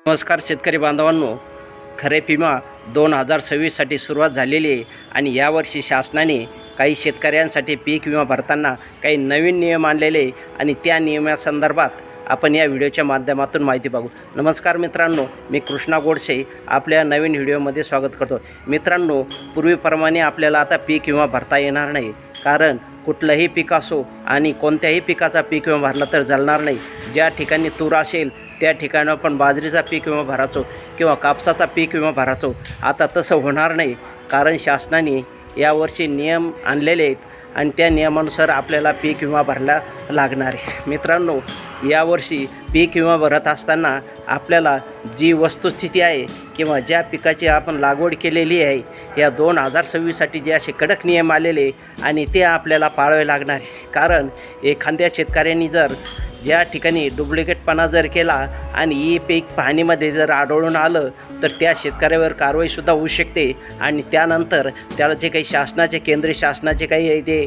नमस्कार शेतकरी बांधवांनो, खरीप विमा 2026साठी सुरुवात झालेली आहे आणि यावर्षी शासनाने काही शेतकऱ्यांसाठी पीक विमा भरताना काही नवीन नियम आणलेले आहे आणि त्या नियमासंदर्भात आपण या व्हिडिओच्या माध्यमातून माहिती बघू। नमस्कार मित्रांनो, मी कृष्णा गोडसे आपल्या नवीन व्हिडिओमध्ये स्वागत करतो। मित्रांनो, पूर्वीप्रमाणे आपल्याला आता पीक विमा भरता येणार नाही, कारण कुठलंही पीक असो आणि कोणत्याही पिकाचा पीक विमा भरला तर चालणार नाही। ज्या ठिकाणी तूर असेल त्या ठिकाणी आपण बाजरीचा पीक विमा भरायचो किंवा कापसाचा पीक विमा भरायचो। आता तसं होणार नाही, कारण शासनाने यावर्षी नियम आणलेले आहेत आणि त्या नियमानुसार आपल्याला पीक विमा भरायला लागणार आहे। मित्रांनो, यावर्षी पीक विमा भरत असताना आपल्याला जी वस्तुस्थिती आहे किंवा ज्या पिकाची आपण लागवड केलेली आहे, या 2026साठी जे असे कडक नियम आलेले आणि ते आपल्याला पाळावे लागणार आहे। कारण एखाद्या शेतकऱ्यांनी जर या ठिकाणी डुप्लिकेटपणा जर केला आणि ई पीक पाहणीमध्ये जर आढळून आलं तर त्या शेतकऱ्यावर कारवाईसुद्धा होऊ शकते आणि त्यानंतर त्याला जे काही शासनाचे केंद्रीय शासनाचे काही ते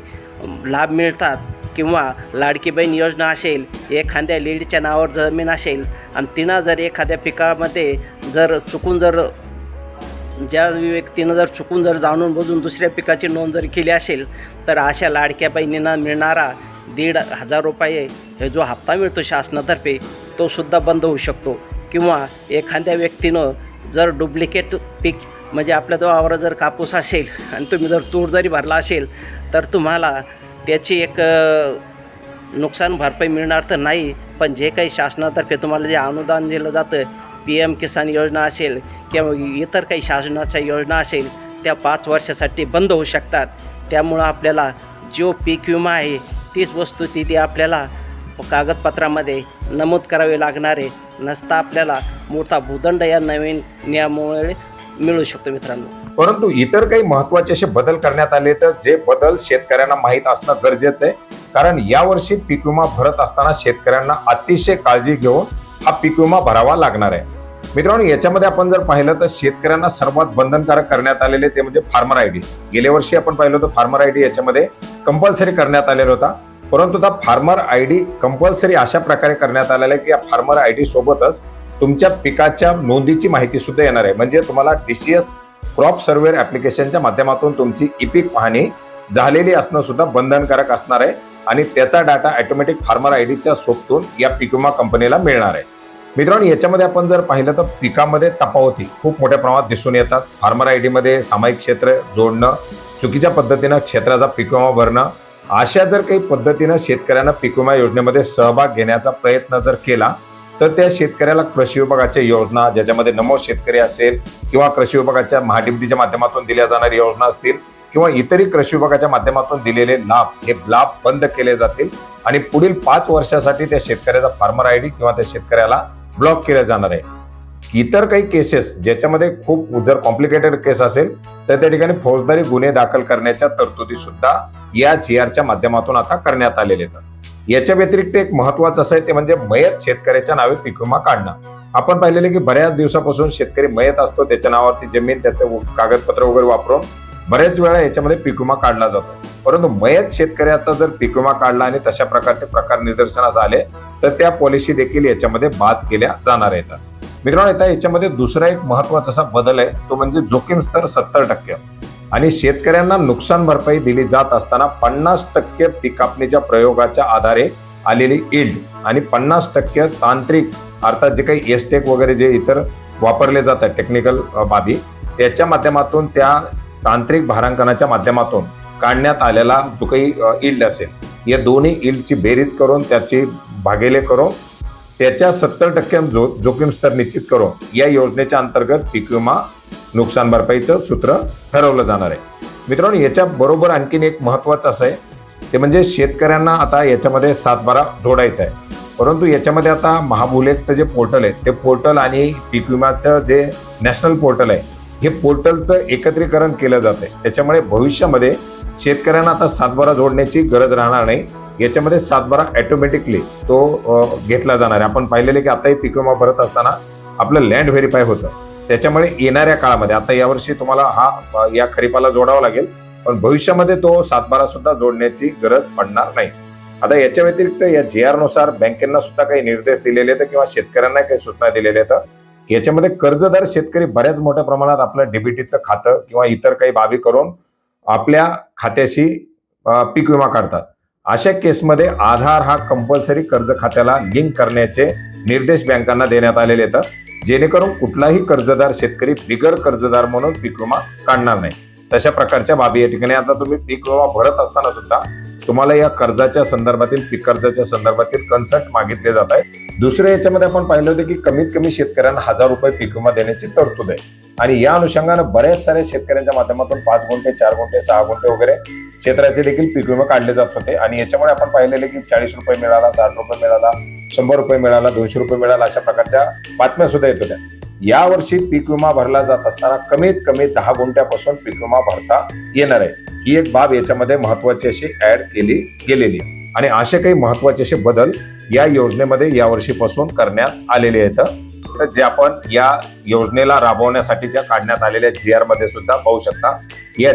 लाभ मिळतात किंवा लाडकी बहीण योजना असेल, एखाद्या लेडीच्या नावावर जमीन असेल आणि तिनं जर एखाद्या पिकामध्ये ज्या व्यक्तीनं जर चुकून जाणून बुजून दुसऱ्या पिकाची नोंद जर केली असेल तर अशा लाडक्या बहिणींना मिळणारा 1,500 रुपये हे जो हप्ता मिळतो शासनातर्फे तो सुद्धा बंद होऊ शकतो। किंवा एखाद्या व्यक्तीनं जर डुप्लिकेट पीक म्हणजे आपल्या वावरात जर कापूस असेल आणि तुम्ही जर तूर जरी भरला असेल तर तुम्हाला त्याची एक नुकसान भरपाई मिळणार तर नाही, पण जे काही शासनातर्फे तुम्हाला जे अनुदान दिलं जातं, PM किसान योजना असेल किंवा इतर काही शासनाच्या योजना असेल, त्या 5 वर्षासाठी बंद होऊ शकतात। त्यामुळं आपल्याला जो पीक विमा आहे तीच वस्तुस्थिती आपल्याला कागदपत्रामध्ये नमूद करावे लागणार आहे, नसता आपल्याला मोठा भूदंड या नवीन नियमामुळे मिळू शकतो। मित्रांनो, परंतु इतर काही महत्त्वाचे असे बदल करण्यात आले, तर जे बदल शेतकऱ्यांना माहीत असणं गरजेचं आहे, कारण यावर्षी पीक विमा भरत असताना शेतकऱ्यांना अतिशय काळजी घेऊन हा पीक विमा भरावा लागणार आहे। मित्रांनो, याच्यामध्ये आपण जर पाहिलं तर शेतकऱ्यांना सर्वात बंधनकारक करण्यात आलेले ते म्हणजे फार्मर आयडी। गेल्या वर्षी आपण पाहिलं होतं फार्मर आयडी याच्यामध्ये कंपल्सरी करण्यात आलेला होता, परंतु आता फार्मर आयडी कंपल्सरी अशा प्रकारे करण्यात आलेला आहे की या फार्मर आयडी सोबतच तुमच्या पिकाच्या नोंदीची माहिती सुद्धा येणार आहे। म्हणजे तुम्हाला DCS क्रॉप सर्व्हे ऍप्लिकेशनच्या माध्यमातून तुमची ई पीक पाहणी झालेली असणं सुद्धा बंधनकारक असणार आहे आणि त्याचा डाटा ऑटोमॅटिक फार्मर आयडीच्या सोबतून या पीक विमा कंपनीला मिळणार आहे। मित्रांनो, याच्यामध्ये आपण जर पाहिलं तर पिकामध्ये तफावती खूप मोठ्या प्रमाणात दिसून येतात। फार्मर आयडी मध्ये सामायिक क्षेत्र जोडणं, चुकीच्या पद्धतीनं क्षेत्राचा पीक विमा भरणं, अशा जर काही पद्धतीनं शेतकऱ्यांना पीक विमा योजनेमध्ये सहभाग घेण्याचा प्रयत्न जर केला तर त्या शेतकऱ्याला कृषी विभागाच्या योजना, ज्याच्यामध्ये नमो शेतकरी असेल किंवा कृषी विभागाच्या महाडीबीटीच्या माध्यमातून दिल्या जाणाऱ्या योजना असतील किंवा इतरही कृषी विभागाच्या माध्यमातून दिलेले लाभ, हे लाभ बंद केले जातील आणि पुढील 5 वर्षासाठी त्या शेतकऱ्याचा फार्मर आयडी किंवा त्या शेतकऱ्याला ब्लॉक केले जाणार आहे। इतर काही केसेस ज्याच्यामध्ये खूप जर कॉम्प्लिकेटेड केस असेल तर त्या ठिकाणी फौजदारी गुन्हे दाखल करण्याच्या तरतुदी सुद्धा या GRच्या माध्यमातून आता करण्यात आलेले आहेत। याच्या व्यतिरिक्त एक महत्वाचं असं आहे ते म्हणजे मयत शेतकऱ्याच्या नावे पीक विमा काढणं। आपण पाहिलेले की बऱ्याच दिवसापासून शेतकरी मयत असतो, त्याच्या नावावरती जमीन, त्याचं कागदपत्र वगैरे वापरून बऱ्याच वेळा याच्यामध्ये पीक विमा काढला जातो, परंतु मयत शेतकऱ्याचा जर पीक विमा काढला आणि तशा प्रकारचे प्रकार निदर्शनास आले तर त्या पॉलिसी देखील याच्यामध्ये बाद केल्या जाणार आहेत। मित्रांनो, आता याच्यामध्ये दुसरा एक महत्वाचा असा बदल आहे तो म्हणजे जोखीम स्तर 70% आणि शेतकऱ्यांना नुकसान भरपाई दिली जात असताना 50% पीक कापणीच्या प्रयोगाच्या आधारे आलेली ईल्ड आणि 50% तांत्रिक अर्थात जे काही एस्टेक वगैरे जे इतर वापरले जातात टेक्निकल बाबी, त्याच्या माध्यमातून त्या तांत्रिक भारांकनाच्या माध्यमातून काढण्यात आलेला जो काही ईल्ड असेल, या दोन्ही ईल्डची बेरीज करून त्याची भागेले करून त्याच्या 70% जोखीम स्तर निश्चित करून या योजनेच्या अंतर्गत पीक विमा नुकसान भरपाईचं सूत्र ठरवलं जाणार आहे। मित्रांनो, याच्या बरोबर आणखीन एक महत्वाचं असं आहे ते म्हणजे शेतकऱ्यांना आता याच्यामध्ये 7/12 जोडायचं आहे, परंतु याच्यामध्ये आता महाभूलेखचं जे पोर्टल आहे ते पोर्टल आणि पीक विमाचं जे नॅशनल पोर्टल आहे हे पोर्टलचं एकत्रीकरण केलं जात आहे। त्याच्यामुळे भविष्यामध्ये शेतकऱ्यांना आता 7/12 जोडण्याची गरज राहणार नाही, याच्यामध्ये 7/12 ऑटोमॅटिकली तो घेतला जाणार आहे। आपण पाहिलेले की आताही पीक विमा भरत असताना आपलं लँड व्हेरीफाय होतं, त्याच्यामुळे येणाऱ्या काळामध्ये आता यावर्षी तुम्हाला या खरीपाला जोडावा लागेल, पण भविष्यामध्ये तो 7/12 सुद्धा जोडण्याची गरज पडणार नाही। आता याच्या व्यतिरिक्त या GR नुसार बँकेंना सुद्धा काही निर्देश दिलेले आहेत किंवा शेतकऱ्यांना काही सूचना दिलेल्या आहेत याच्यामध्ये कर्जदार शेतकरी बऱ्याच मोठ्या प्रमाणात आपलं डीबीटीचं खातं किंवा इतर काही बाबी करून आपल्या खात्याशी पीक विमा काढतात. अशा केसमध्ये आधार हा कंपल्सरी कर्ज खात्याला लिंक करण्याचे निर्देश बँकांना देण्यात आलेले आहेत, जेणेकरून कुठलाही कर्जदार शेतकरी बिगर कर्जदार म्हणून पीक विमा काढणार नाही. तशा प्रकारच्या बाबी या ठिकाणी आता तुम्ही पीक विमा भरत असताना सुद्धा तुम्हाला या कर्जाच्या संदर्भातील पीक कर्जाच्या संदर्भातील कन्सल्ट मागितले जात आहे. दुसरे याच्यामध्ये आपण पाहिलं होतं की कमीत कमी शेतकऱ्यांना 1000 रुपये पीक विमा देण्याची तरतूद आहे. आणि या अनुषंगानं बऱ्याच साऱ्या शेतकऱ्यांच्या माध्यमातून 5 गुंठे 4 गुंठे 6 गुंठे वगैरे क्षेत्राचे देखील पीक विमा काढले जात होते. आणि याच्यामुळे आपण पाहिलेले की 40 रुपये मिळाला, 60 रुपये मिळाला, 100 रुपये मिळाला, 200 रुपये मिळाला, अशा प्रकारच्या बातम्या सुद्धा येत होत्या. यावर्षी पीक विमा भरला जात असताना कमीत कमी 10 गुंठ्यापासून पीक विमा भरता येणार आहे. ही एक बाब याच्यामध्ये महत्वाची अशी ऍड केली गेलेली आहे. आणि असे काही महत्वाचे असे बदल या योजनेमध्ये यावर्षीपासून करण्यात आलेले आहेत, जे आपण या योजनेला राबवण्यासाठीच्या काढण्यात आलेल्या GR मध्ये सुद्धा पाहू शकता. या